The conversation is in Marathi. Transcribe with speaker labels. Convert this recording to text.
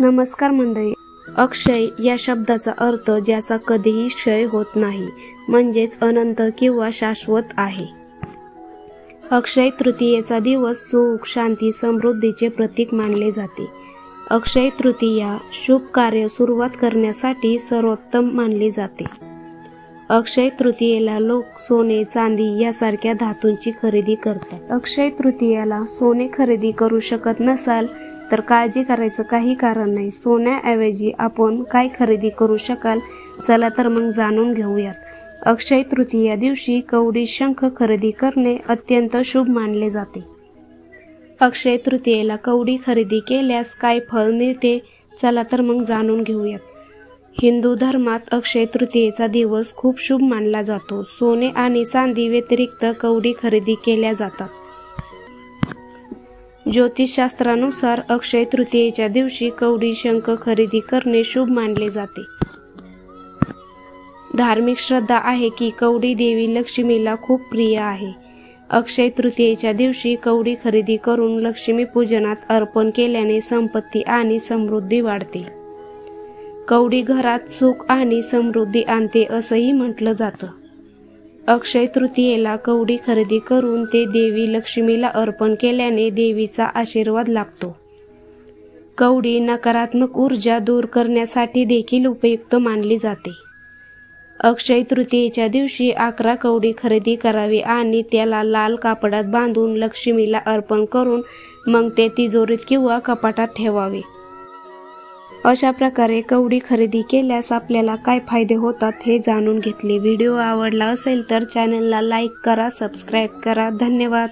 Speaker 1: नमस्कार मंडळी. अक्षय या शब्दाचा अर्थ ज्याचा कधीही क्षय होत नाही, म्हणजेच अनंत किंवा शाश्वत आहे. अक्षय तृतीयेचा दिवस सुख, शांती, समृद्धीचे प्रतीक मानले जाते. अक्षय तृतीया शुभ कार्य सुरुवात करण्यासाठी सर्वोत्तम मानली जाते. अक्षय तृतीयेला लोक सोने, चांदी यासारख्या धातूंची खरेदी करतात. अक्षय तृतीयाला सोने खरेदी करू शकत नसाल तर काळजी करायचं काही कारण नाही. सोन्याऐवजी आपण काय खरेदी करू शकाल? चला तर मग जाणून घेऊयात. अक्षय तृतीया दिवशी कवडी शंख खरेदी करणे अत्यंत शुभ मानले जाते. अक्षय तृतीयेला कवडी खरेदी केल्यास काय फळ मिळते? चला तर मग जाणून घेऊयात. हिंदू धर्मात अक्षय तृतीयेचा दिवस खूप शुभ मानला जातो. सोने आणि चांदी व्यतिरिक्त कवडी खरेदी केल्या जातात. ज्योतिषशास्त्रानुसार अक्षय तृतीयेच्या दिवशी कवडी शंख खरेदी करणे शुभ मानले जाते. धार्मिक श्रद्धा आहे की कवडी देवी लक्ष्मीला खूप प्रिय आहे. अक्षय तृतीयेच्या दिवशी कवडी खरेदी करून लक्ष्मी पूजनात अर्पण केल्याने संपत्ती आणि समृद्धी वाढते. कवडी घरात सुख आणि समृद्धी आणते असंही म्हटलं जातं. अक्षय तृतीयेला कवडी खरेदी करून ते देवी लक्ष्मीला अर्पण केल्याने देवीचा आशीर्वाद लागतो. कवडी नकारात्मक ऊर्जा दूर करण्यासाठी देखील उपयुक्त मानली जाते. अक्षय तृतीयेच्या दिवशी 11 कवडी खरेदी करावी आणि त्याला लाल कापडात बांधून लक्ष्मीला अर्पण करून मग ते तिजोरीत किंवा कपाटात ठेवावे. अशा प्रकारे कवडी खरेदी केल्यास आपल्याला काय फायदे होतात हे जाणून घेतले. व्हिडिओ आवडला असेल तर चॅनलला लाईक करा, सबस्क्राईब करा. धन्यवाद.